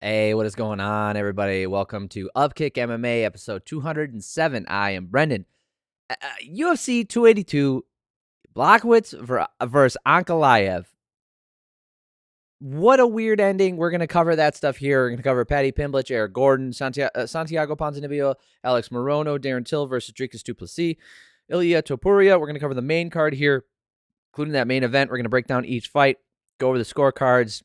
Hey, what is going on, everybody? Welcome to Upkick MMA, episode 207. I am Brendan. UFC 282, Blachowicz versus Ankalaev. What a weird ending. We're going to cover that stuff here. We're going to cover Paddy, Pimblett, Eric Gordon, Santiago Ponzinibbio, Alex Morono, Darren Till versus Dricus Plessis, Ilia, Topuria. We're going to cover the main card here, including that main event. We're going to break down each fight, go over the scorecards,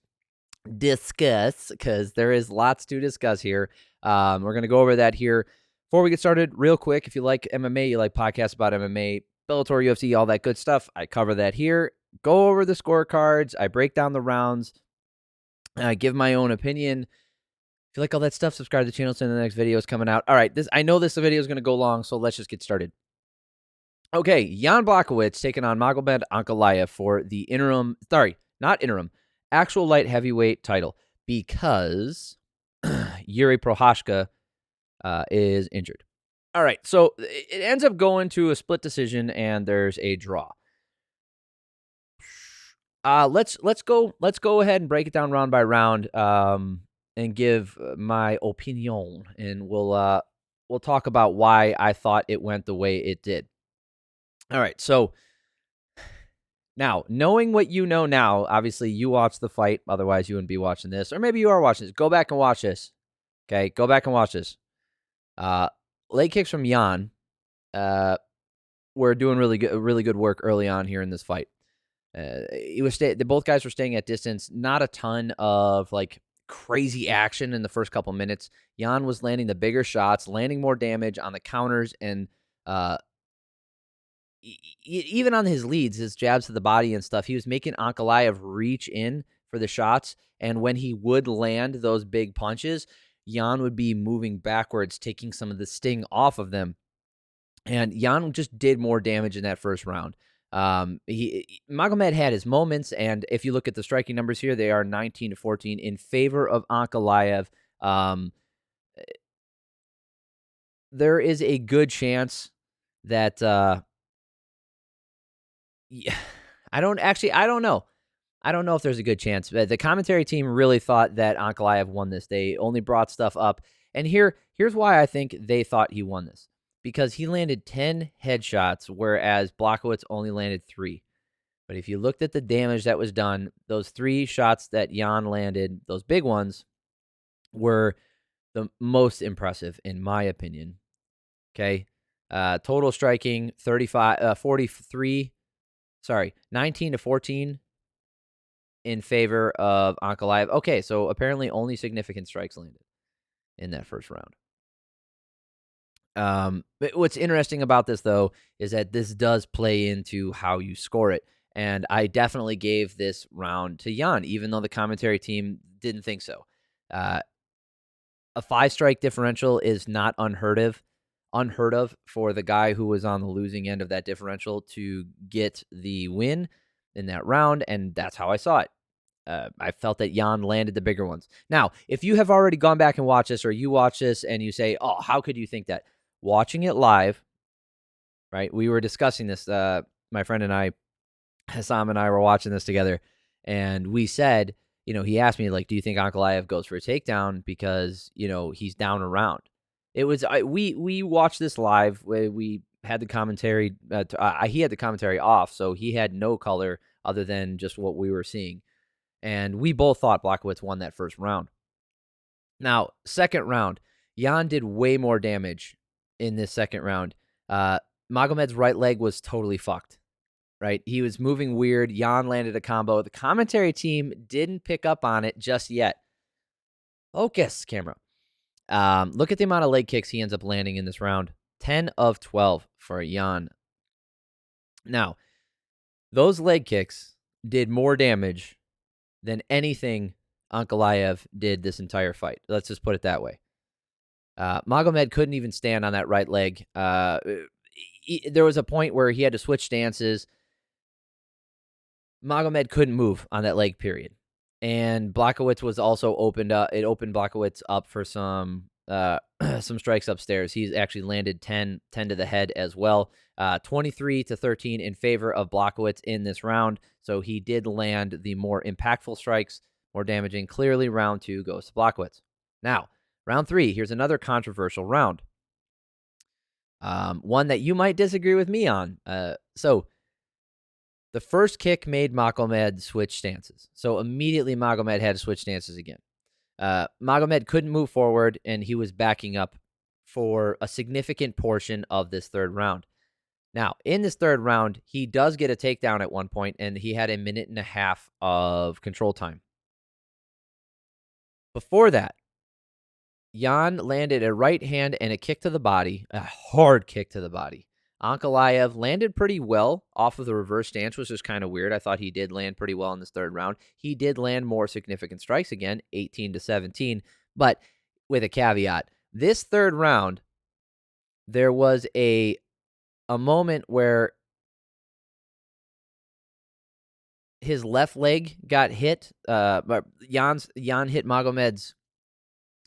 discuss, because there is lots to discuss here. We're going to go over that here. Before we get started, real quick, if you like MMA, you like podcasts about MMA, Bellator, UFC, all that good stuff, I cover that here. Go over the scorecards. I break down the rounds. I give my own opinion. If you like all that stuff, subscribe to the channel so the next video is coming out. All right, I know this video is going to go long, so let's just get started. Okay, Jan Blachowicz taking on Magomed Ankalaev for the actual light heavyweight title, because Yuri Prochazka is injured. All right, so it ends up going to a split decision, and there's a draw. Let's go ahead and break it down round by round, and give my opinion, and we'll talk about why I thought it went the way it did. All right, so now, knowing what you know now, obviously you watched the fight, otherwise you wouldn't be watching this, or maybe you are watching this. Go back and watch this. Okay, go back and watch this. Leg kicks from Jan were doing really good work early on here in this fight. Both guys were staying at distance. Not a ton of like crazy action in the first couple minutes. Jan was landing the bigger shots, landing more damage on the counters, and even on his leads, his jabs to the body and stuff, he was making Ankalaev reach in for the shots. And when he would land those big punches, Jan would be moving backwards, taking some of the sting off of them. And Jan just did more damage in that first round. Magomed had his moments, and if you look at the striking numbers here, they are 19-14 in favor of Ankalaev. There is a good chance that I don't know. I don't know if there's a good chance. The commentary team really thought that Ankalaev won this. They only brought stuff up. And here's why I think they thought he won this. Because he landed 10 headshots, whereas Blachowicz only landed 3. But if you looked at the damage that was done, those 3 shots that Jan landed, those big ones, were the most impressive, in my opinion. Okay? Total striking, 19-14 in favor of Ankalaev. Okay, so apparently only significant strikes landed in that first round. But what's interesting about this, though, is that this does play into how you score it. And I definitely gave this round to Jan, even though the commentary team didn't think so. A 5-strike differential is not unheard of for the guy who was on the losing end of that differential to get the win in that round, and that's how I saw it. I felt that Jan landed the bigger ones. Now, if you have already gone back and watched this, or you watch this and you say, oh, how could you think that? Watching it live, right? We were discussing this. My friend and I, Hassam and I, were watching this together, and we said, he asked me, like, do you think Ankalaev goes for a takedown because, he's down around? It was we watched this live. We had the commentary. He had the commentary off, so he had no color other than just what we were seeing, and we both thought Blachowicz won that first round. Now, second round, Jan did way more damage in this second round. Magomed's right leg was totally fucked, right? He was moving weird. Jan landed a combo. The commentary team didn't pick up on it just yet. Focus, camera. Look at the amount of leg kicks he ends up landing in this round. 10 of 12 for Jan. Now, those leg kicks did more damage than anything Ankalaev did this entire fight. Let's just put it that way. Magomed couldn't even stand on that right leg. There was a point where he had to switch stances. Magomed couldn't move on that leg, period. And Blachowicz was also opened up. It opened Blachowicz up for some strikes upstairs. He's actually landed 10 to the head as well. 23-13 in favor of Blachowicz in this round. So he did land the more impactful strikes, more damaging. Clearly, round 2 goes to Blachowicz. Now, round 3, here's another controversial round. One that you might disagree with me on. So the first kick made Magomed switch stances. So immediately Magomed had to switch stances again. Magomed couldn't move forward, and he was backing up for a significant portion of this third round. Now, in this third round, he does get a takedown at one point, and he had a minute and a half of control time. Before that, Jan landed a right hand and a kick to the body, a hard kick to the body. Ankalaev landed pretty well off of the reverse stance, which is kind of weird. I thought he did land pretty well in this third round. He did land more significant strikes again, 18-17, but with a caveat. This third round, there was a moment where his left leg got hit. Jan hit Magomed's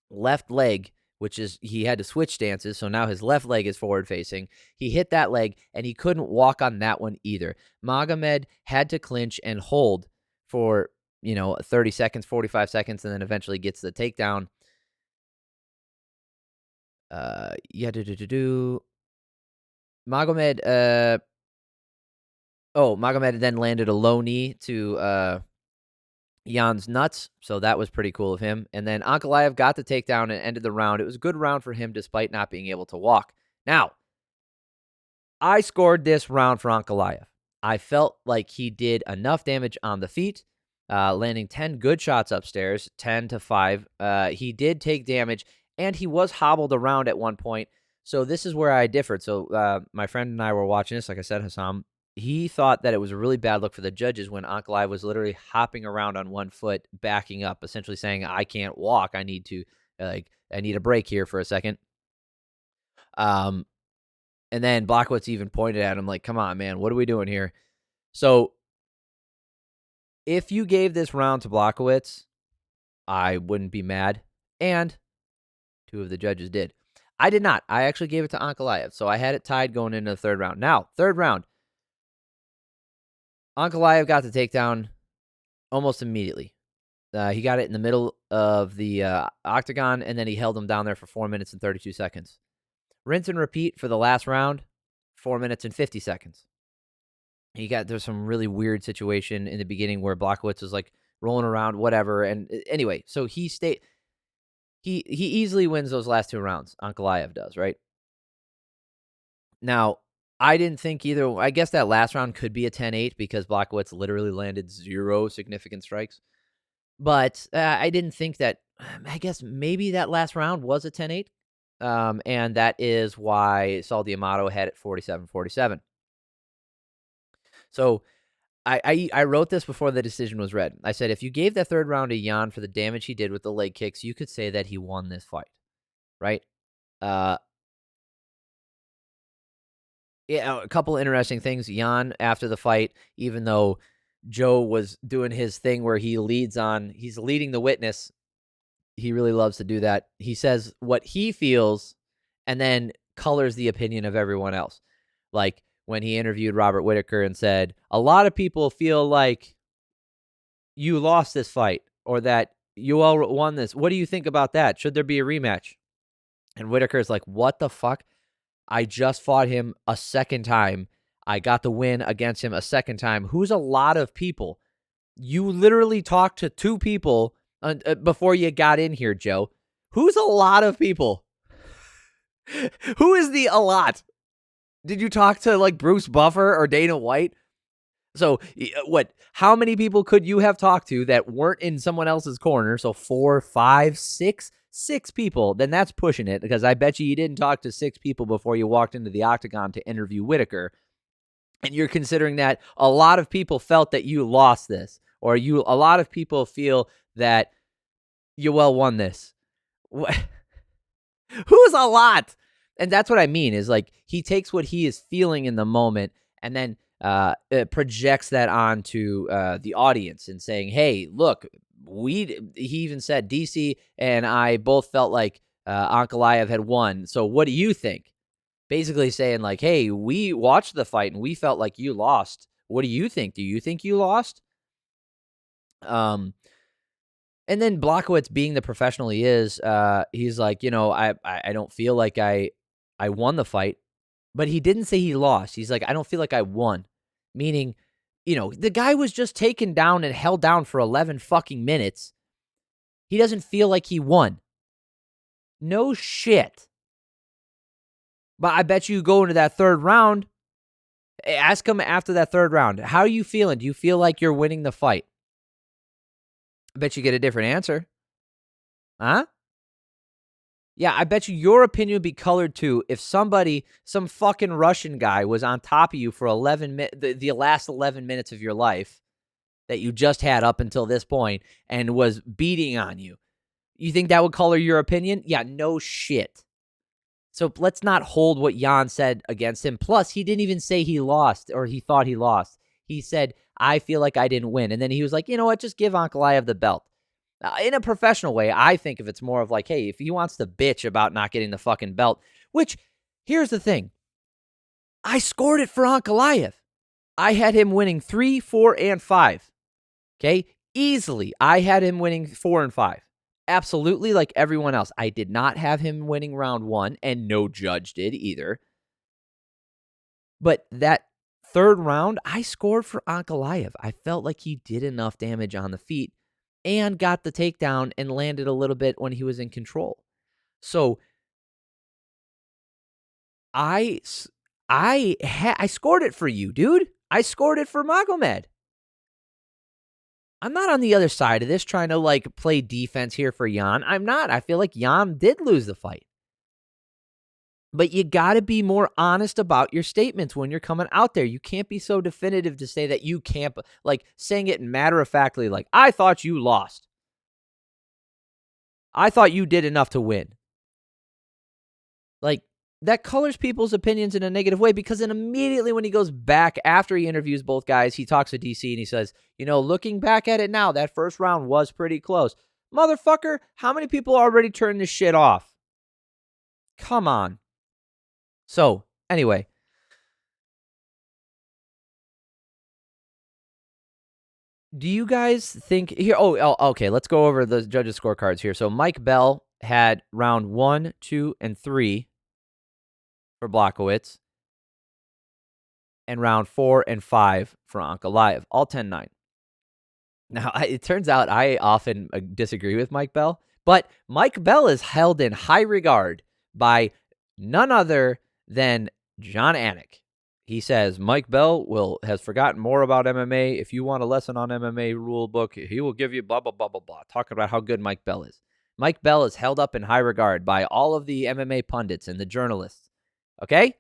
left leg, which is he had to switch stances, so now his left leg is forward facing. He hit that leg, and he couldn't walk on that one either. Magomed had to clinch and hold for 30 seconds, 45 seconds, and then eventually gets the takedown. Magomed. Magomed then landed a low knee to Jan's nuts, so that was pretty cool of him. And then Ankalaev got the takedown and ended the round. It was a good round for him despite not being able to walk. Now, I scored this round for Ankalaev. I felt like he did enough damage on the feet, landing 10 good shots upstairs, 10-5. He did take damage, and he was hobbled around at one point. So this is where I differed. So my friend and I were watching this. Like I said, Hassam, he thought that it was a really bad look for the judges when Ankalaev was literally hopping around on one foot, backing up, essentially saying, I can't walk. I need to, I need a break here for a second. And then Blachowicz even pointed at him like, come on, man, what are we doing here? So if you gave this round to Blachowicz, I wouldn't be mad. And 2 of the judges did. I did not. I actually gave it to Ankalaev. So I had it tied going into the third round. Now, third round. Ankalaev got the takedown almost immediately. He got it in the middle of the octagon, and then he held him down there for 4 minutes and 32 seconds. Rinse and repeat for the last round, 4 minutes and 50 seconds. There's some really weird situation in the beginning where Blachowicz was like rolling around, whatever. And anyway, so he easily wins those last 2 rounds. Ankalaev does, right? Now, I didn't think either. I guess that last round could be a 10-8 because Blachowicz literally landed 0 significant strikes. But I didn't think that. I guess maybe that last round was a 10-8. And that is why Saul D'Amato had it 47-47. So I wrote this before the decision was read. I said, if you gave that third round to Jan for the damage he did with the leg kicks, you could say that he won this fight, right? Yeah, a couple interesting things. Jan, after the fight, even though Joe was doing his thing where he's leading the witness, he really loves to do that. He says what he feels and then colors the opinion of everyone else. Like when he interviewed Robert Whittaker and said, a lot of people feel like you lost this fight or that you all won this. What do you think about that? Should there be a rematch? And Whittaker's like, what the fuck? I just fought him a second time. I got the win against him a second time. Who's a lot of people? You literally talked to 2 people before you got in here, Joe. Who's a lot of people? Who is the a lot? Did you talk to like Bruce Buffer or Dana White? So what? How many people could you have talked to that weren't in someone else's corner? So 4, 5, 6 people. Then that's pushing it because I bet you didn't talk to 6 people before you walked into the octagon to interview Whittaker. And you're considering that a lot of people felt that you lost this, or a lot of people feel that you won this. Who's a lot? And that's what I mean is like he takes what he is feeling in the moment and then it projects that onto the audience and saying, hey, look, he even said DC and I both felt like Ankalaev had won. So what do you think? Basically saying like, hey, we watched the fight and we felt like you lost. What do you think? Do you think you lost? And And then Blachowicz, being the professional he is, he's like, I don't feel like I won the fight, but he didn't say he lost. He's like, I don't feel like I won, meaning, the guy was just taken down and held down for 11 fucking minutes. He doesn't feel like he won. No shit. But I bet you go into that third round, ask him after that third round, how are you feeling? Do you feel like you're winning the fight? I bet you get a different answer. Huh? Yeah, I bet you your opinion would be colored too if some fucking Russian guy was on top of you for the last 11 minutes of your life that you just had up until this point and was beating on you. You think that would color your opinion? Yeah, no shit. So let's not hold what Jan said against him. Plus, he didn't even say he lost or he thought he lost. He said, I feel like I didn't win. And then he was like, you know what? Just give Ankalaev the belt. In a professional way, I think if it's more of like, hey, if he wants to bitch about not getting the fucking belt, which, here's the thing. I scored it for Ankalaev. I had him winning 3, 4, and 5. Okay? Easily, I had him winning 4 and 5. Absolutely, like everyone else. I did not have him winning round 1, and no judge did either. But that third round, I scored for Ankalaev. I felt like he did enough damage on the feet and got the takedown and landed a little bit when he was in control. So I scored it for you, dude. I scored it for Magomed. I'm not on the other side of this trying to play defense here for Jan. I'm not. I feel like Jan did lose the fight. But you got to be more honest about your statements when you're coming out there. You can't be so definitive to say that you can't, saying it matter-of-factly, I thought you lost. I thought you did enough to win. That colors people's opinions in a negative way because then immediately when he goes back after he interviews both guys, he talks to DC and he says, looking back at it now, that first round was pretty close. Motherfucker, how many people already turned this shit off? Come on. So, anyway. Do you guys think here? Okay. Let's go over the judges' scorecards here. So, Mike Bell had round 1, 2, and 3 for Blachowicz, and round 4 and 5 for Ankalaev, all 10-9. Now, it turns out I often disagree with Mike Bell, but Mike Bell is held in high regard by none other than John Anik. He says, Mike Bell has forgotten more about MMA. If you want a lesson on MMA rule book, he will give you blah, blah, blah, blah, blah. Talking about how good Mike Bell is. Mike Bell is held up in high regard by all of the MMA pundits and the journalists. Okay?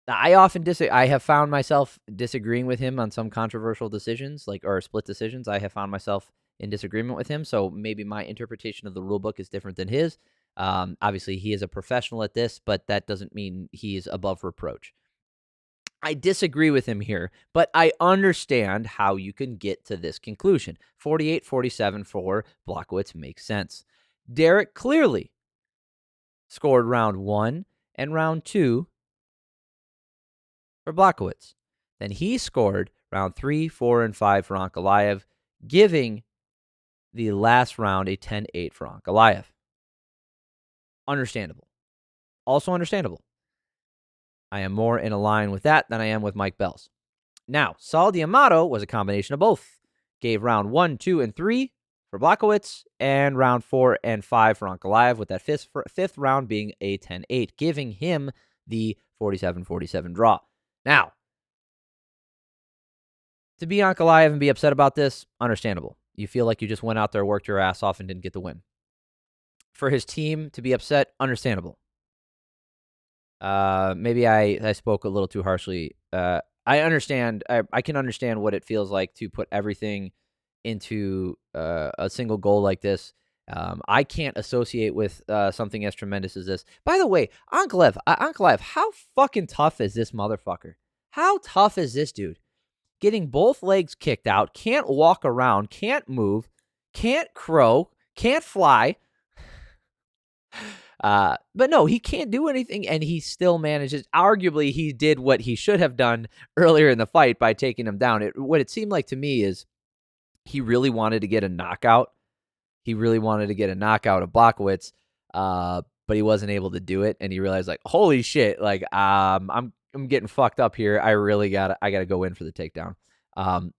I often I have found myself disagreeing with him on some controversial decisions, or split decisions. I have found myself in disagreement with him, so maybe my interpretation of the rule book is different than his. Obviously, he is a professional at this, but that doesn't mean he is above reproach. I disagree with him here, but I understand how you can get to this conclusion. 48-47 for Blachowicz makes sense. Derek clearly scored round 1 and round 2 for Blachowicz. Then he scored round 3, 4, and 5 for Ankalaev, giving the last round a 10-8 for Ankalaev. Understandable. Also understandable. I am more in a line with that than I am with Mike Bell's. Now, Saul D'Amato was a combination of both. Gave round 1, 2, and 3 for Blachowicz, and round 4 and 5 for Ankalaev, with that fifth round being a 10-8, giving him the 47-47 draw. Now, to be Ankalaev and be upset about this, understandable. You feel like you just went out there, worked your ass off, and didn't get the win. For his team to be upset, understandable. Maybe I spoke a little too harshly. I understand. I can understand what it feels like to put everything into a single goal like this. I can't associate with something as tremendous as this. By the way, Ankalaev, how fucking tough is this motherfucker? How tough is this dude? Getting both legs kicked out, can't walk around, can't move, can't crow, can't fly. But no, he can't do anything, and he still manages. Arguably, he did what he should have done earlier in the fight by taking him down. What it seemed like to me is he really wanted to get a knockout he really wanted to get a knockout of Blachowicz, but he wasn't able to do it, and he realized, like, holy shit, like, I'm getting fucked up here. I gotta go in for the takedown.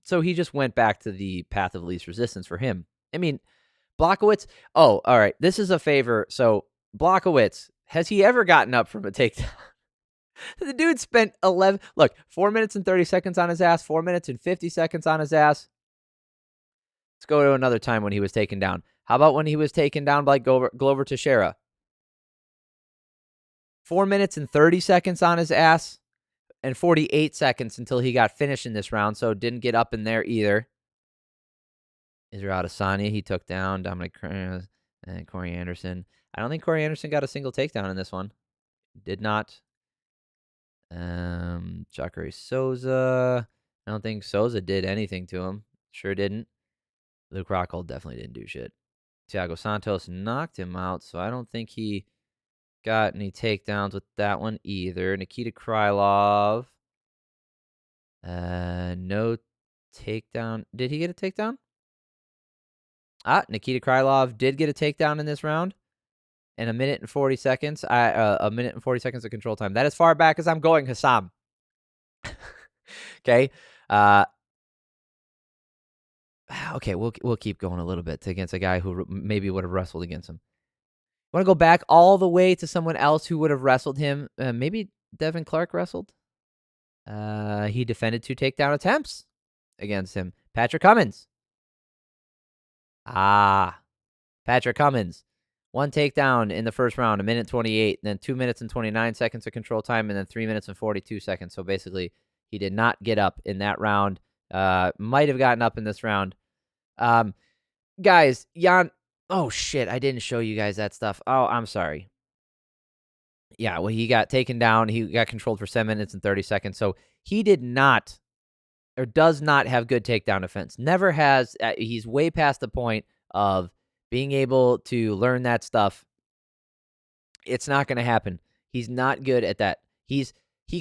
So he just went back to the path of least resistance for him. I mean, Blachowicz. Oh, all right. This is a favor. So Blachowicz, has he ever gotten up from a takedown? The dude spent 4 minutes and 30 seconds on his ass, 4 minutes and 50 seconds on his ass. Let's go to another time when he was taken down. How about when he was taken down by Glover Teixeira? 4 minutes and 30 seconds on his ass and 48 seconds until he got finished in this round, so didn't get up in there either. Israel Adesanya, he took down Dominic and Corey Anderson. I don't think Corey Anderson got a single takedown in this one. Did not. Jacare Souza. I don't think Souza did anything to him. Sure didn't. Luke Rockhold definitely didn't do shit. Thiago Santos knocked him out, so I don't think he got any takedowns with that one either. Nikita Krylov. No takedown. Did he get a takedown? Nikita Krylov did get a takedown in this round. In a minute and 40 seconds. A minute and 40 seconds of control time. That is far back as I'm going, Hassam. Okay. Okay, we'll keep going a little bit against a guy who maybe would have wrestled against him. Want to go back all the way to someone else who would have wrestled him? Maybe Devin Clark wrestled. He defended 2 takedown attempts against him. Patrick Cummins. Patrick Cummins. 1 takedown in the first round, a minute 28, and then 2 minutes and 29 seconds of control time, and then 3 minutes and 42 seconds. So basically, he did not get up in that round. Might have gotten up in this round. Guys, Jan. Oh, shit. I didn't show you guys that stuff. Oh, I'm sorry. Yeah, well, he got taken down. He got controlled for 7 minutes and 30 seconds. So he did not or does not have good takedown defense. Never has. He's way past the point of being able to learn that stuff. It's not going to happen. He's not good at that. He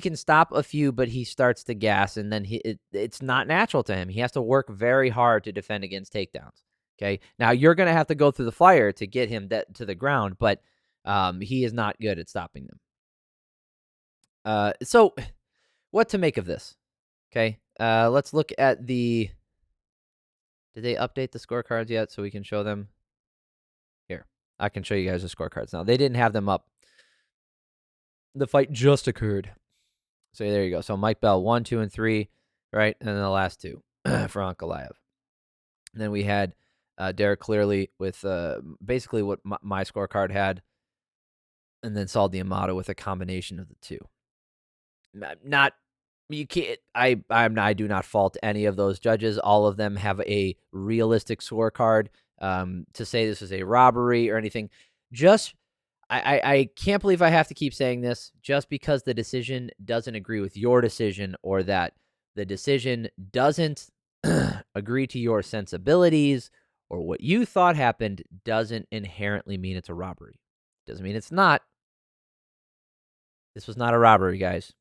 can stop a few, but he starts to gas, and then it's not natural to him. He has to work very hard to defend against takedowns. Okay, now you're going to have to go through the fire to get him to the ground, but he is not good at stopping them. So what to make of this? Okay, let's look at the. Did they update the scorecards yet so we can show them? Here, I can show you guys the scorecards now. They didn't have them up. The fight just occurred. So there you go. So Mike Bell, 1, 2, and 3, right? And then the last 2 for Ankalaev. And then we had Derek Clearly with basically what my scorecard had. And then Saul D'Amato with a combination of the 2. You can't. I do not fault any of those judges. All of them have a realistic scorecard. To say this is a robbery or anything, I can't believe I have to keep saying this. Just because the decision doesn't agree with your decision, or that the decision doesn't agree to your sensibilities or what you thought happened, doesn't inherently mean it's a robbery. Doesn't mean it's not. This was not a robbery, guys.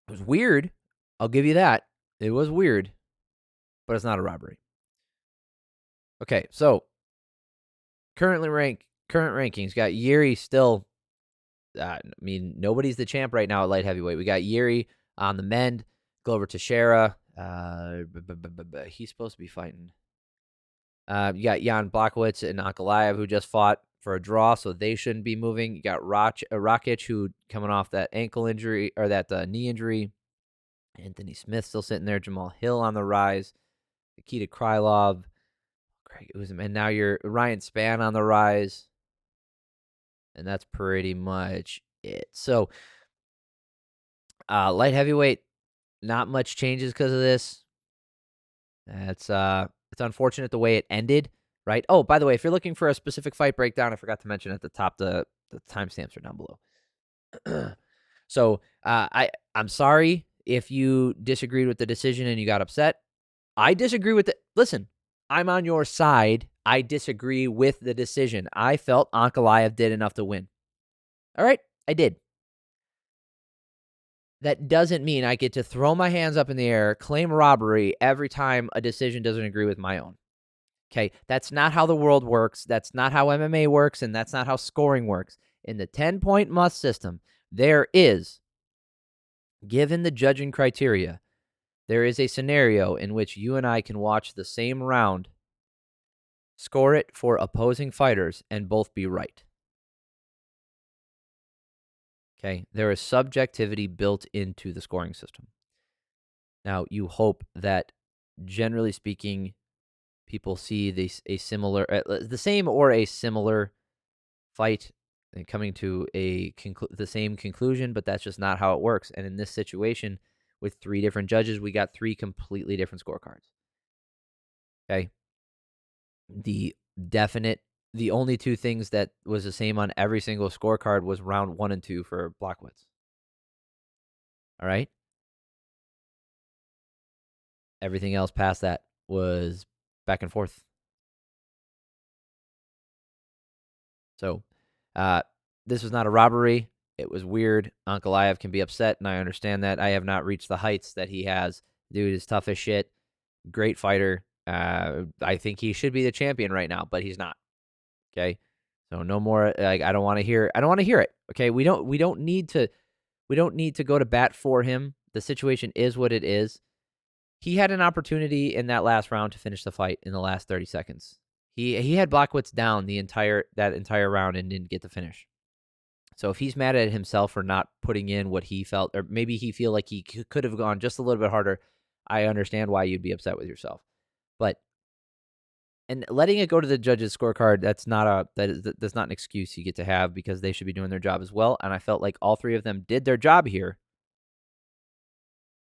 It was weird. I'll give you that. It was weird, but it's not a robbery. Okay, so current rankings got Yuri still. I mean, nobody's the champ right now at light heavyweight. We got Yuri on the mend. Glover Teixeira. He's supposed to be fighting. You got Jan Blachowicz and Ankalaev, who just fought for a draw, so they shouldn't be moving. You got Rakic, who coming off that ankle injury or that knee injury. Anthony Smith still sitting there. Jamal Hill on the rise. Nikita Krylov. And now you're Ryan Spann on the rise. And that's pretty much it. So, light heavyweight, not much changes because of this. It's unfortunate the way it ended, right? Oh, by the way, if you're looking for a specific fight breakdown, I forgot to mention at the top, the timestamps are down below. So, I'm sorry if you disagreed with the decision and you got upset. I disagree with it. Listen, I'm on your side. I disagree with the decision. I felt Ankalaev did enough to win. All right, I did. That doesn't mean I get to throw my hands up in the air, claim robbery every time a decision doesn't agree with my own. Okay, that's not how the world works. That's not how MMA works, and that's not how scoring works. In the 10-point must system, there is, given the judging criteria, there is a scenario in which you and I can watch the same round, score it for opposing fighters, and both be right. Okay, there is subjectivity built into the scoring system. Now, you hope that, generally speaking, people see the same or a similar fight and coming to the same conclusion, but that's just not how it works. And in this situation, with 3 different judges, we got 3 completely different scorecards. Okay, the only 2 things that was the same on every single scorecard was round 1 and 2 for Blachowicz. All right, everything else past that was back and forth. So, this was not a robbery. It was weird. Ankalaev can be upset, and I understand that. I have not reached the heights that he has. Dude is tough as shit. Great fighter. I think he should be the champion right now, but he's not. Okay, so no more. Like, I don't want to hear. I don't want to hear it. Okay, we don't need to go to bat for him. The situation is what it is. He had an opportunity in that last round to finish the fight in the last 30 seconds. He had Blachowicz down that entire round and didn't get the finish. So if he's mad at himself for not putting in what he felt, or maybe he feel like he could have gone just a little bit harder, I understand why you'd be upset with yourself. But and letting it go to the judges' scorecard, that's not an excuse you get to have, because they should be doing their job as well. And I felt like all 3 of them did their job here.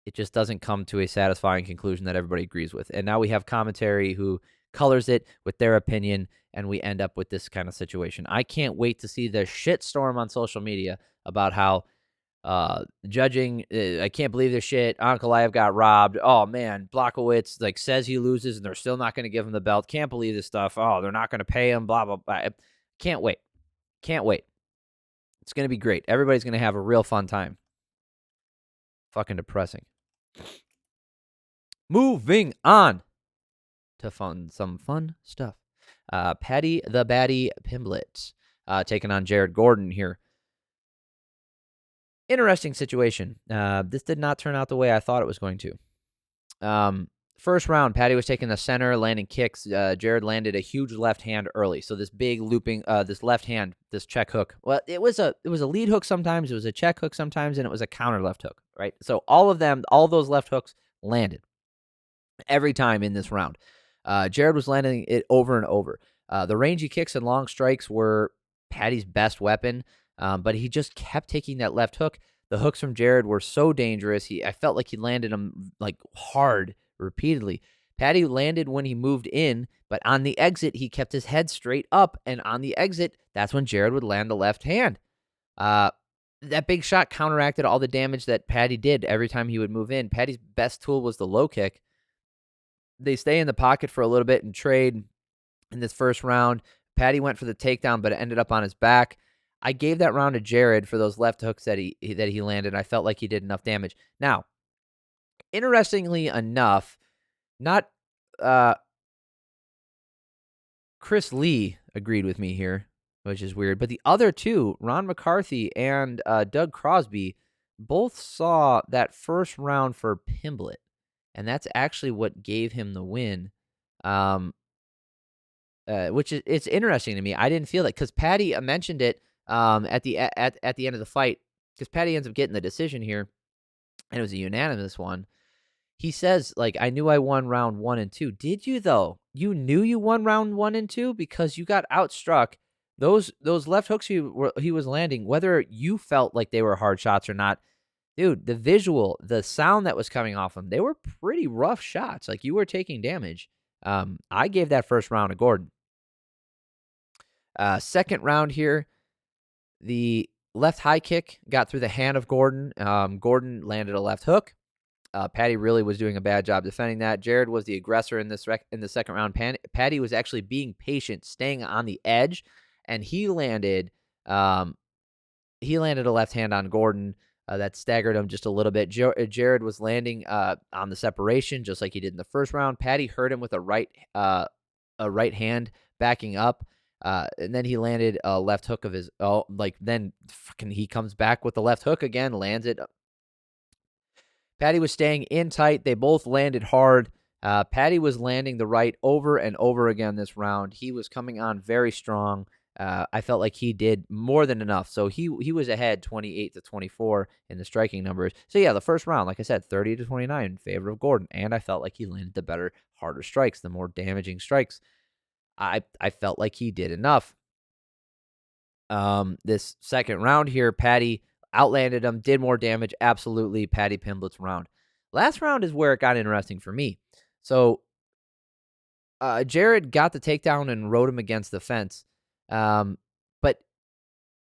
It just doesn't come to a satisfying conclusion that everybody agrees with. And now we have commentary who colors it with their opinion, and we end up with this kind of situation. I can't wait to see the shitstorm on social media about how judging, I can't believe this shit. Ankalaev got robbed. Oh, man, Blachowicz says he loses, and they're still not going to give him the belt. Can't believe this stuff. Oh, they're not going to pay him, blah, blah, blah. Can't wait. Can't wait. It's going to be great. Everybody's going to have a real fun time. Fucking depressing. Moving on to some fun stuff. Paddy the Baddie Pimblett taking on Jared Gordon here. Interesting situation. This did not turn out the way I thought it was going to. First round, Paddy was taking the center, landing kicks. Jared landed a huge left hand early. So this big looping, this left hand, this check hook. Well, it was a lead hook sometimes, it was a check hook sometimes, and it was a counter left hook, right? So all those left hooks landed every time in this round. Jared was landing it over and over. The rangy kicks and long strikes were Paddy's best weapon, but he just kept taking that left hook. The hooks from Jared were so dangerous. I felt like he landed them hard repeatedly. Paddy landed when he moved in, but on the exit, he kept his head straight up, and on the exit, that's when Jared would land the left hand. That big shot counteracted all the damage that Paddy did every time he would move in. Paddy's best tool was the low kick. They stay in the pocket for a little bit and trade in this first round. Paddy went for the takedown, but it ended up on his back. I gave that round to Jared for those left hooks that he landed. I felt like he did enough damage. Now, interestingly enough, not Chris Lee agreed with me here, which is weird. But the other 2, Ron McCarthy and Doug Crosby, both saw that first round for Pimblett. And that's actually what gave him the win, which is it's interesting to me. I didn't feel it because Paddy mentioned it at the end of the fight, because Paddy ends up getting the decision here, and it was a unanimous one. He says, I knew I won round 1 and 2. Did you, though? You knew you won round 1 and 2 because you got outstruck. Those left hooks he was landing, whether you felt like they were hard shots or not, dude, the visual, the sound that was coming off them, they were pretty rough shots. You were taking damage. I gave that first round to Gordon. Second round here, the left high kick got through the hand of Gordon. Gordon landed a left hook. Paddy really was doing a bad job defending that. Jared was the aggressor in the second round. Paddy was actually being patient, staying on the edge, and he landed a left hand on Gordon. That staggered him just a little bit. Jared was landing on the separation just like he did in the first round. Paddy hurt him with a right a right hand backing up. And then he landed a left hook of his. Oh, like then fucking he comes back with the left hook again, lands it. Paddy was staying in tight. They both landed hard. Paddy was landing the right over and over again this round. He was coming on very strong. I felt like he did more than enough. So he was ahead 28-24 in the striking numbers. So yeah, the first round, like I said, 30-29 in favor of Gordon. And I felt like he landed the better, harder strikes, the more damaging strikes. I felt like he did enough. This second round here, Paddy outlanded him, did more damage. Absolutely, Paddy Pimblett's round. Last round is where it got interesting for me. So Jared got the takedown and rode him against the fence, but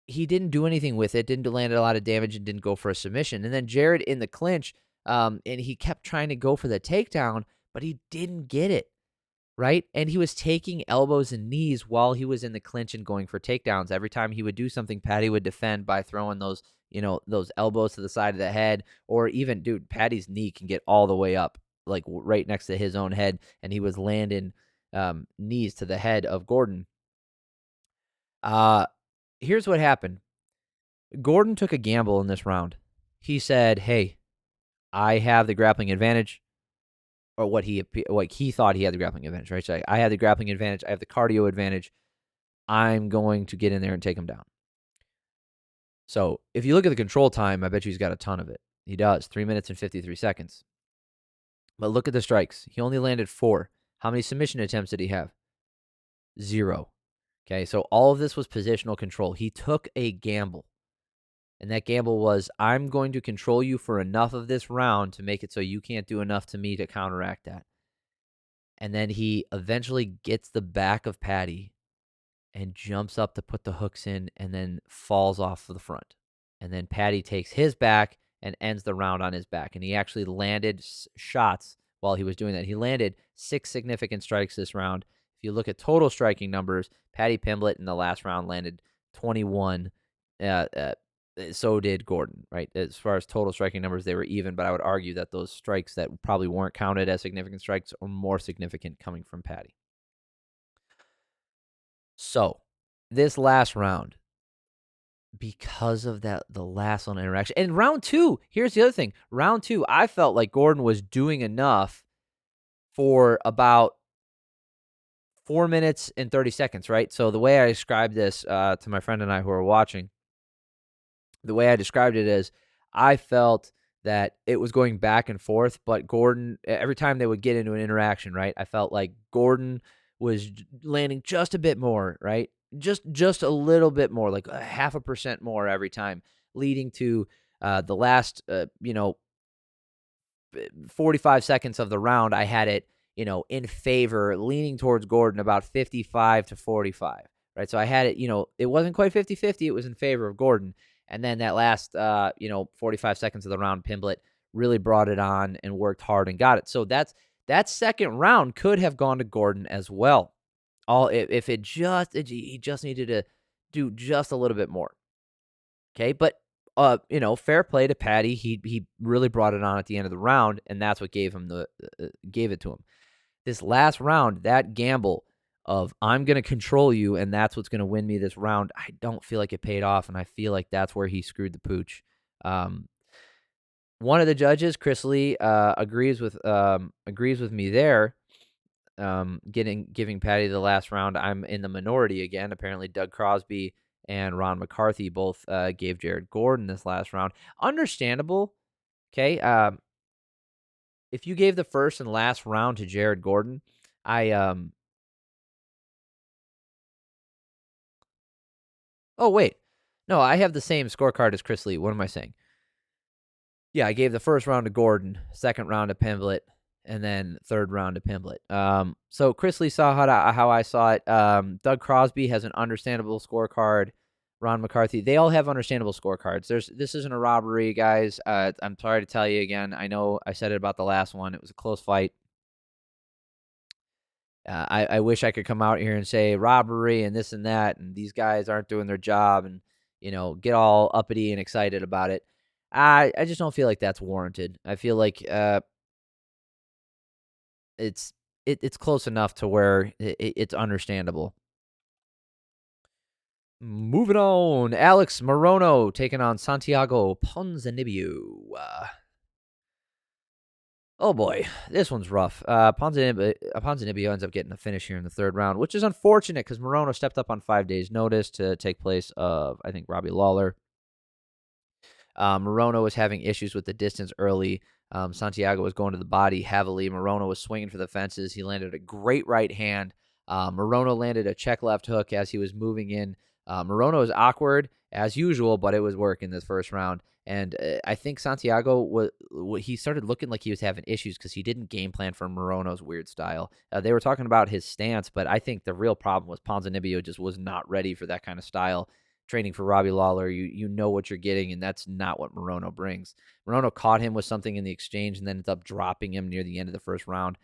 he didn't do anything with it, didn't land a lot of damage, and didn't go for a submission. And then Jared in the clinch, and he kept trying to go for the takedown, but he didn't get it. Right? And he was taking elbows and knees while he was in the clinch and going for takedowns. Every time he would do something, Paddy would defend by throwing those, those elbows to the side of the head, or even, dude, Paddy's knee can get all the way up, like right next to his own head, and he was landing knees to the head of Gordon. Here's what happened. Gordon took a gamble in this round. He said, hey, I have the grappling advantage. Or what he thought he had the grappling advantage, right? So I have the grappling advantage. I have the cardio advantage. I'm going to get in there and take him down. So if you look at the control time, I bet you he's got a ton of it. He does, 3 minutes and 53 seconds. But look at the strikes. He only landed 4. How many submission attempts did he have? 0. Okay, so all of this was positional control. He took a gamble. And that gamble was, I'm going to control you for enough of this round to make it so you can't do enough to me to counteract that. And then he eventually gets the back of Paddy and jumps up to put the hooks in and then falls off of the front. And then Paddy takes his back and ends the round on his back. And he actually landed shots while he was doing that. He landed 6 significant strikes this round. If you look at total striking numbers, Paddy Pimblett in the last round landed 21. So did Gordon, right? As far as total striking numbers, they were even, but I would argue that those strikes that probably weren't counted as significant strikes are more significant coming from Paddy. So this last round, because of the last one interaction, and round 2, here's the other thing. Round 2, I felt like Gordon was doing enough for about 4 minutes and 30 seconds, right? So the way I described this to my friend and I who are watching, the way I described it is I felt that it was going back and forth, but Gordon, every time they would get into an interaction, right, I felt like Gordon was landing just a bit more, right? Just a little bit more, like 0.5% more every time, leading to the last, 45 seconds of the round. I had it, in favor, leaning towards Gordon about 55-45, right? So I had it, it wasn't quite 50-50. It was in favor of Gordon. And then that last, 45 seconds of the round, Pimblett really brought it on and worked hard and got it. So that second round could have gone to Gordon as well. If he just needed to do just a little bit more. Okay, but fair play to Paddy. He really brought it on at the end of the round, and that's what gave it to him. This last round, that gamble of I'm going to control you and that's what's going to win me this round, I don't feel like it paid off, and I feel like that's where he screwed the pooch. One of the judges, Chris Lee, agrees with me there, giving Paddy the last round. I'm in the minority again. Apparently Doug Crosby and Ron McCarthy both gave Jared Gordon this last round. Understandable, okay? If you gave the first and last round to Jared Gordon, oh, wait. No, I have the same scorecard as Chris Lee. What am I saying? Yeah, I gave the first round to Gordon, second round to Pimblett, and then third round to Pimblett. So Chris Lee saw how I saw it. Doug Crosby has an understandable scorecard. Ron McCarthy, they all have understandable scorecards. This isn't a robbery, guys. I'm sorry to tell you again. I know I said it about the last one. It was a close fight. I wish I could come out here and say robbery and this and that, and these guys aren't doing their job, and get all uppity and excited about it. I just don't feel like that's warranted. I feel like it's it's close enough to where it's understandable. Moving on, Alex Morono taking on Santiago Ponzinibbio. Oh boy, this one's rough. Ponzinibbio ends up getting a finish here in the third round, which is unfortunate because Morono stepped up on 5 days' notice to take place of, I think, Robbie Lawler. Morono was having issues with the distance early. Santiago was going to the body heavily. Morono was swinging for the fences. He landed a great right hand. Morono landed a check left hook as he was moving in. Morono was awkward as usual, but it was working this first round. And I think Santiago he started looking like he was having issues because he didn't game plan for Morono's weird style. They were talking about his stance, but I think the real problem was Ponzinibbio just was not ready for that kind of style. Training for Robbie Lawler, you know what you're getting, and that's not what Morono brings. Morono caught him with something in the exchange and then ended up dropping him near the end of the first round.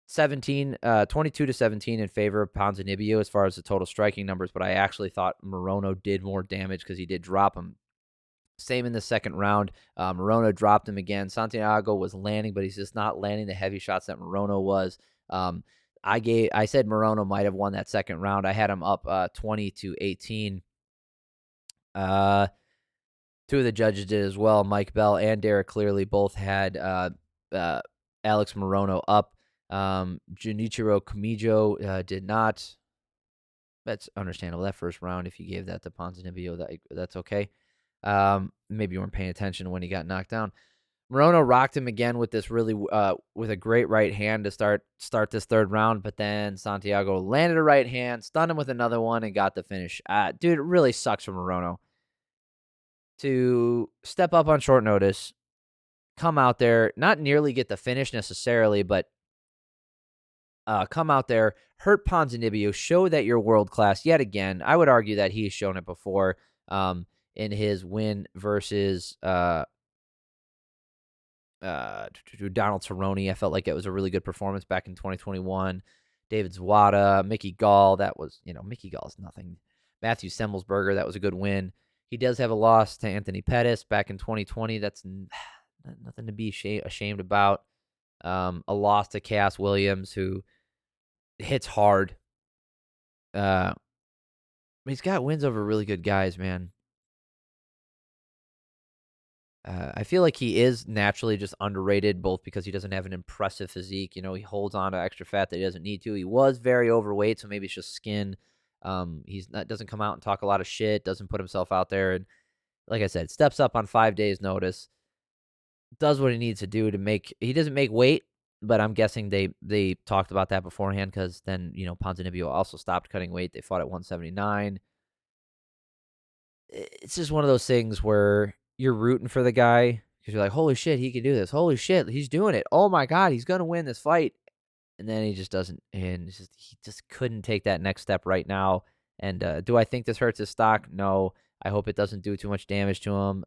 22-17 in favor of Ponzinibbio as far as the total striking numbers, but I actually thought Morono did more damage because he did drop him. Same in the second round. Morono dropped him again. Santiago was landing, but he's just not landing the heavy shots that Morono was. I said Morono might have won that second round. I had him up 20-18. Two of the judges did as well. Mike Bell and Derek clearly both had Alex Morono up. Junichiro Kamijo did not. That's understandable. That first round, if you gave that to Ponzinibbio, that's okay. Maybe you weren't paying attention when he got knocked down. Morono rocked him again with this really with a great right hand to start this third round, but then Santiago landed a right hand, stunned him with another one, and got the finish. Dude, it really sucks for Morono to step up on short notice, come out there, not nearly get the finish necessarily, but come out there, hurt Ponzinibbio, show that you're world class yet again. I would argue that he's shown it before in his win versus Donald Cerrone. I felt like it was a really good performance back in 2021. David Zwada, Mickey Gall, that was, Mickey Gall is nothing. Matthew Semmelsberger, that was a good win. He does have a loss to Anthony Pettis back in 2020. That's nothing to be ashamed about. A loss to Cass Williams, who hits hard. He's got wins over really good guys, man. I feel like he is naturally just underrated, both because he doesn't have an impressive physique. He holds on to extra fat that he doesn't need to. He was very overweight, so maybe it's just skin. Doesn't come out and talk a lot of shit, doesn't put himself out there. And like I said, steps up on 5 days' notice, does what he needs to do he doesn't make weight, but I'm guessing they talked about that beforehand because then, Ponzinibbio also stopped cutting weight. They fought at 179. It's just one of those things where you're rooting for the guy because you're like, holy shit, he can do this. Holy shit, he's doing it. Oh my God, he's going to win this fight. And then he just doesn't. And he just couldn't take that next step right now. And do I think this hurts his stock? No. I hope it doesn't do too much damage to him,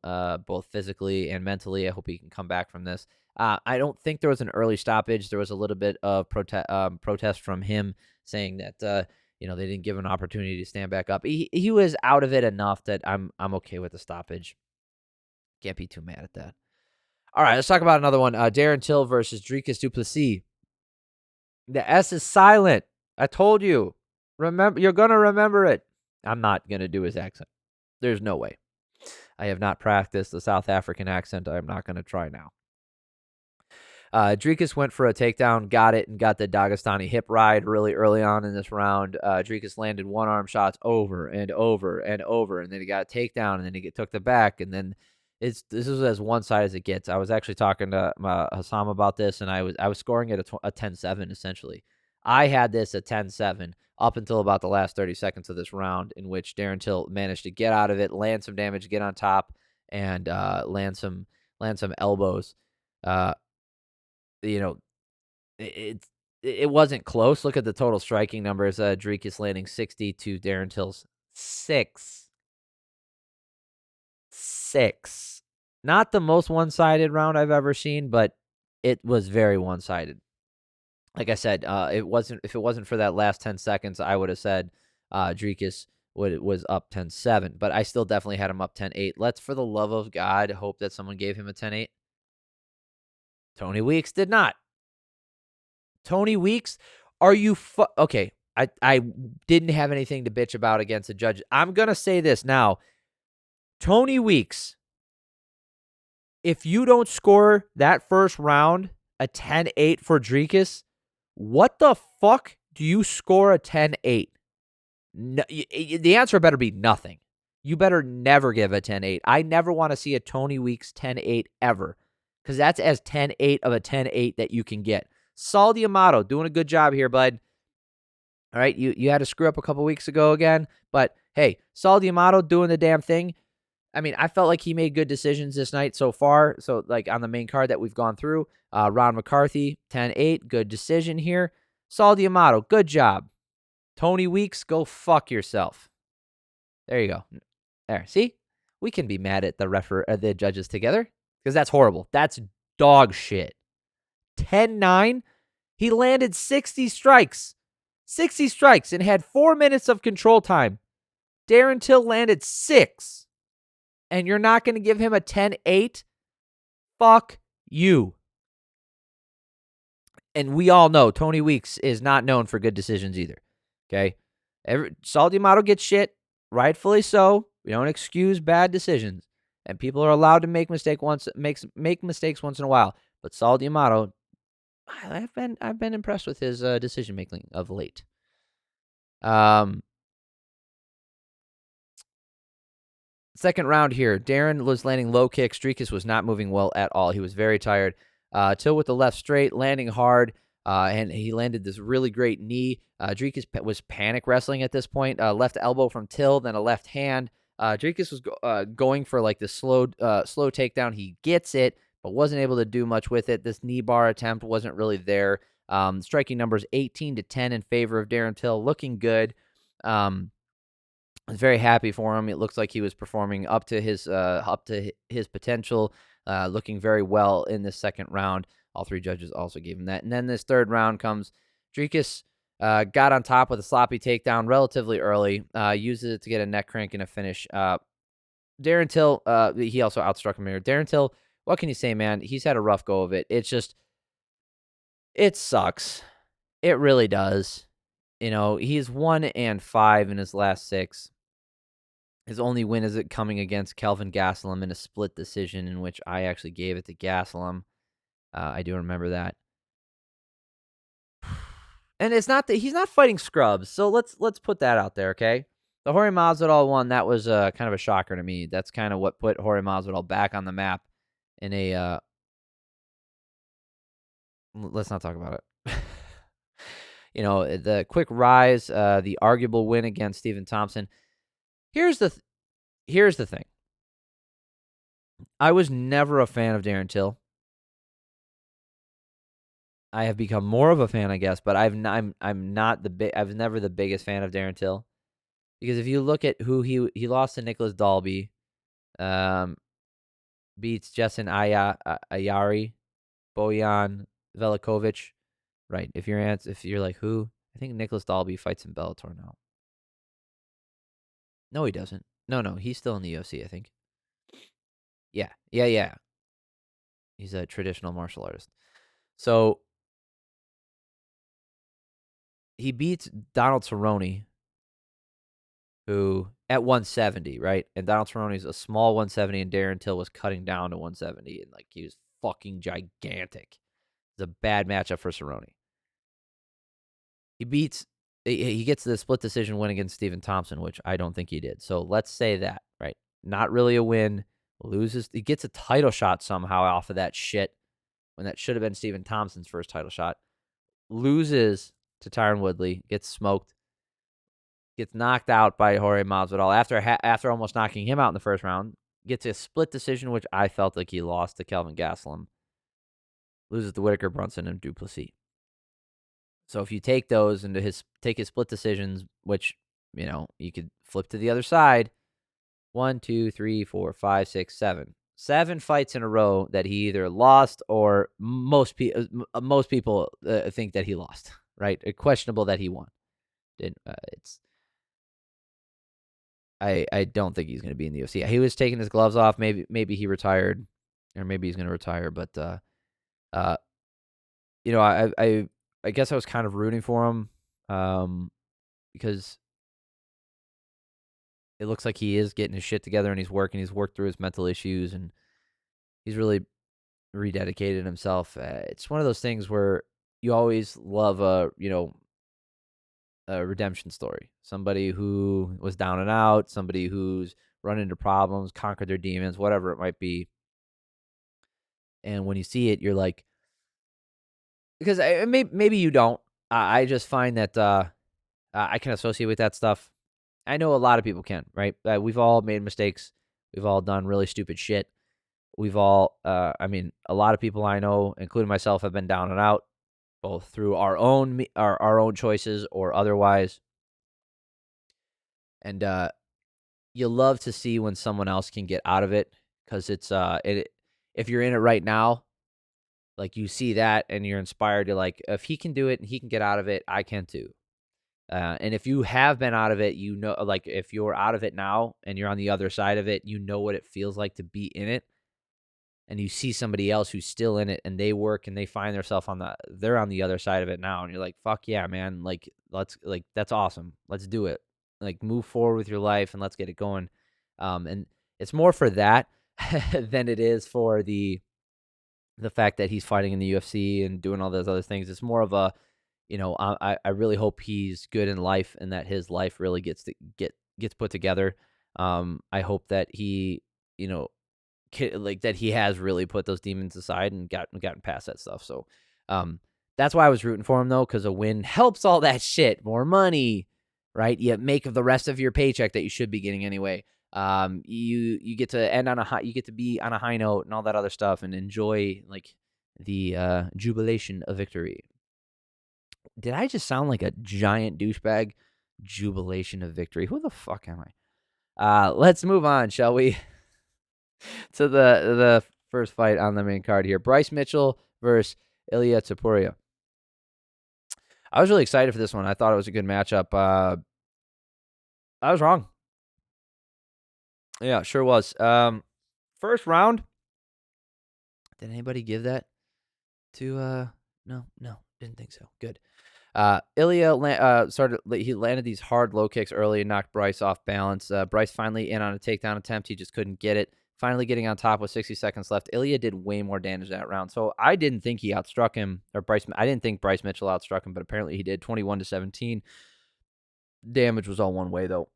both physically and mentally. I hope he can come back from this. I don't think there was an early stoppage. There was a little bit of protest from him saying that they didn't give him an opportunity to stand back up. He was out of it enough that I'm okay with the stoppage. Can't be too mad at that. All right, let's talk about another one. Darren Till versus Dricus du Plessis. The S is silent. I told you. Remember, you're gonna remember it. I'm not gonna do his accent. There's no way. I have not practiced the South African accent. I'm not gonna try now. Dricus went for a takedown, got it, and got the Dagestani hip ride really early on in this round. Dricus landed one-arm shots over and over and over, and then he got a takedown, and then he took the back, and then this is as one-sided as it gets. I was actually talking to Hassam about this, and I was scoring it a 10-7, essentially. I had this at 10-7 up until about the last 30 seconds of this round, in which Darren Till managed to get out of it, land some damage, get on top, and land some elbows. It wasn't close. Look at the total striking numbers. Dricus landing 60 to Darren Till's 6. Not the most one-sided round I've ever seen, but it was very one-sided. Like I said, if it wasn't for that last 10 seconds, I would have said Dricus was up 10-7, but I still definitely had him up 10-8. Let's, for the love of God, hope that someone gave him a 10-8. Tony Weeks did not. Tony Weeks, are you okay? I didn't have anything to bitch about against the judges. I'm gonna say this now. Tony Weeks, if you don't score that first round a 10-8 for Dricus, what the fuck do you score a 10-8? No, the answer better be nothing. You better never give a 10-8. I never want to see a Tony Weeks 10-8 ever, because that's as 10-8 of a 10-8 that you can get. Saul D'Amato doing a good job here, bud. All right, you had a screw up a couple weeks ago again, but hey, Saul D'Amato doing the damn thing. I mean, I felt like he made good decisions this night so far. So, like on the main card that we've gone through, Ron McCarthy, 10-8, good decision here. Saul D'Amato, good job. Tony Weeks, go fuck yourself. There you go. There, see? We can be mad at the judges together, because that's horrible. That's dog shit. 10-9, he landed 60 strikes. 60 strikes and had 4 minutes of control time. Darren Till landed 6. And you're not going to give him a 10-8? Fuck you. And we all know Tony Weeks is not known for good decisions either. Okay? Saul D'Amato gets shit, rightfully so. We don't excuse bad decisions. And people are allowed to make mistakes once in a while. But Saul D'Amato, I've been impressed with his decision making of late. Second round here, Darren was landing low kicks. Dricus was not moving well at all. He was very tired. Till with the left straight, landing hard, and he landed this really great knee. Dricus was panic wrestling at this point. Left elbow from Till, then a left hand. Dricus was going for like the slow takedown. He gets it, but wasn't able to do much with it. This knee bar attempt wasn't really there. Striking numbers 18-10 in favor of Darren Till, looking good. I was very happy for him. It looks like he was performing up to his potential, looking very well in this second round. All three judges also gave him that. And then this third round comes. Dricus got on top with a sloppy takedown relatively early, uses it to get a neck crank and a finish. Darren Till, he also outstruck him here. Darren Till, what can you say, man? He's had a rough go of it. It sucks. It really does. You know, he's 1-5 in his last 6. His only win is coming against Kelvin Gastelum in a split decision in which I actually gave it to Gastelum. I do remember that. And it's not that he's not fighting scrubs, so let's put that out there, okay? The Jorge Masvidal one, that was kind of a shocker to me. That's kind of what put Jorge Masvidal back on the map in a let's not talk about it. You know, the quick rise, the arguable win against Stephen Thompson. Here's the thing. I was never a fan of Darren Till. I have become more of a fan, I guess, but I'm not I've never the biggest fan of Darren Till, because if you look at who he lost to Nicholas Dalby, beats Jason Ayari, Bojan Velikovich, right? If you're like who, I think Nicholas Dalby fights in Bellator now. No, he doesn't. No, he's still in the UFC, I think. Yeah. He's a traditional martial artist. So he beats Donald Cerrone, who at 170, right? And Donald Cerrone's a small 170, and Darren Till was cutting down to 170, and like he was fucking gigantic. It's a bad matchup for Cerrone. He gets the split decision win against Stephen Thompson, which I don't think he did. So let's say that, right? Not really a win. Loses. He gets a title shot somehow off of that shit when that should have been Stephen Thompson's first title shot. Loses to Tyron Woodley. Gets smoked. Gets knocked out by Jorge Masvidal after almost knocking him out in the first round. Gets a split decision, which I felt like he lost to Kelvin Gastelum. Loses to Whitaker, Brunson, and du Plessis. So if you take those into his split decisions, which, you know, you could flip to the other side. 1, 2, 3, 4, 5, 6, 7. 7 fights in a row that he either lost or most people think that he lost, right? Questionable that he won. I don't think he's going to be in the UFC. He was taking his gloves off. Maybe he retired, or maybe he's going to retire. But you know, I guess I was kind of rooting for him because it looks like he is getting his shit together and he's working. He's worked through his mental issues and he's really rededicated himself. It's one of those things where you always love a redemption story. Somebody who was down and out, somebody who's run into problems, conquered their demons, whatever it might be. And when you see it, you're like, because maybe you don't. I just find that I can associate with that stuff. I know a lot of people can, right? We've all made mistakes. We've all done really stupid shit. We've all, a lot of people I know, including myself, have been down and out, both through our own choices or otherwise. And you love to see when someone else can get out of it because if you're in it right now, like you see that and you're inspired. You're like, if he can do it and he can get out of it, I can too. And if you have been out of it, like if you're out of it now and you're on the other side of it, you know what it feels like to be in it. And you see somebody else who's still in it and they work and they find themselves they're on the other side of it now. And you're like, fuck yeah, man. Like, that's awesome. Let's do it. Like move forward with your life and let's get it going. And it's more for that than it is for the fact that he's fighting in the UFC and doing all those other things. It's more of a, I really hope he's good in life and that his life really gets put together. I hope that he, that he has really put those demons aside and gotten past that stuff. So, that's why I was rooting for him though, because a win helps all that shit. More money, right? You make the rest of your paycheck that you should be getting anyway. You get to end on you get to be on a high note and all that other stuff and enjoy like the jubilation of victory. Did I just sound like a giant douchebag? Jubilation of victory. Who the fuck am I? Let's move on, shall we? To the first fight on the main card here. Bryce Mitchell versus Ilia Topuria. I was really excited for this one. I thought it was a good matchup. I was wrong. Yeah, sure was. First round. Did anybody give that to no, didn't think so. Good. Ilia he landed these hard low kicks early and knocked Bryce off balance. Bryce finally in on a takedown attempt. He just couldn't get it. Finally getting on top with 60 seconds left. Ilia did way more damage that round. So I didn't think he outstruck him, or I didn't think Bryce Mitchell outstruck him, but apparently he did. 21-17. Damage was all one way though.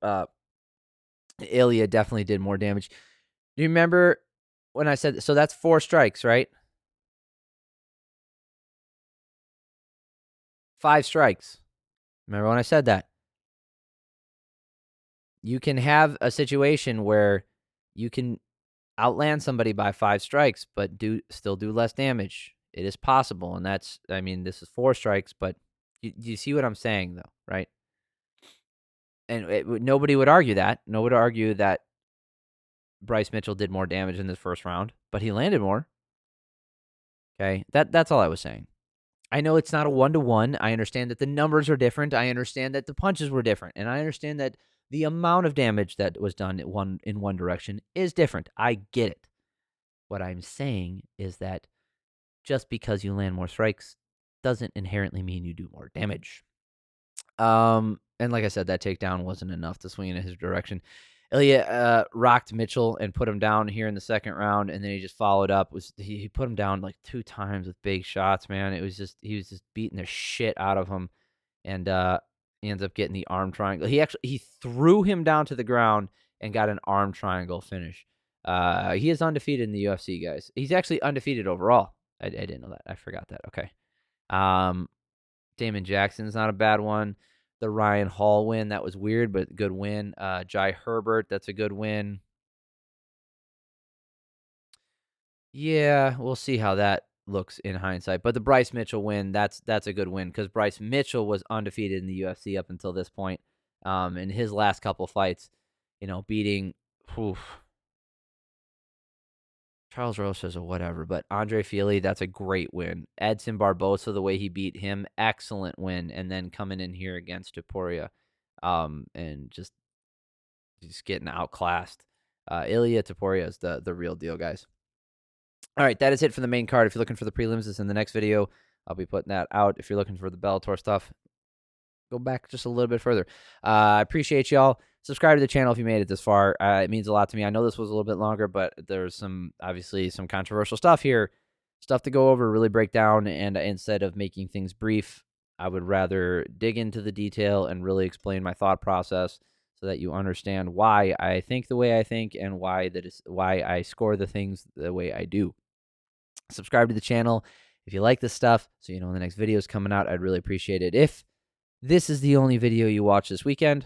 Ilia definitely did more damage. Do you remember when I said so? That's 4 strikes, right? 5 strikes. Remember when I said that? You can have a situation where you can outland somebody by 5 strikes, but still do less damage. It is possible, and this is 4 strikes, but you see what I'm saying, though, right? And nobody would argue that. Nobody would argue that Bryce Mitchell did more damage in this first round, but he landed more. Okay, that's all I was saying. I know it's not a 1-to-1. I understand that the numbers are different. I understand that the punches were different, and I understand that the amount of damage that was done in one direction is different. I get it. What I'm saying is that just because you land more strikes doesn't inherently mean you do more damage. And like I said, that takedown wasn't enough to swing in his direction. Ilia rocked Mitchell and put him down here in the second round, and then he just followed up. He put him down like 2 times with big shots, man. He was just beating the shit out of him, and he ends up getting the arm triangle. He threw him down to the ground and got an arm triangle finish. He is undefeated in the UFC, guys. He's actually undefeated overall. I didn't know that. I forgot that. Okay. Damon Jackson's not a bad one. The Ryan Hall win, that was weird, but good win. Jai Herbert, that's a good win. Yeah, we'll see how that looks in hindsight. But the Bryce Mitchell win, that's a good win because Bryce Mitchell was undefeated in the UFC up until this point. In his last couple fights, beating Charles Rosas or whatever, but Andre Fili, that's a great win. Edson Barbosa, the way he beat him, excellent win. And then coming in here against Topuria, and just getting outclassed. Ilia Topuria is the real deal, guys. All right, that is it for the main card. If you're looking for the prelims, it's in the next video. I'll be putting that out. If you're looking for the Bellator stuff, go back just a little bit further. I appreciate y'all. Subscribe to the channel if you made it this far. It means a lot to me. I know this was a little bit longer, but there's obviously some controversial stuff here, stuff to go over, really break down. And instead of making things brief, I would rather dig into the detail and really explain my thought process so that you understand why I think the way I think and why I score the things the way I do. Subscribe to the channel if you like this stuff, so you know when the next video is coming out. I'd really appreciate it. If this is the only video you watch this weekend,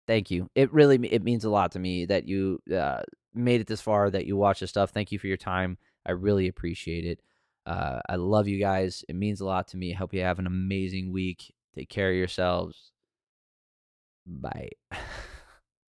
thank you. It means a lot to me that you made it this far, that you watch this stuff. Thank you for your time. I really appreciate it. I love you guys. It means a lot to me. I hope you have an amazing week. Take care of yourselves. Bye.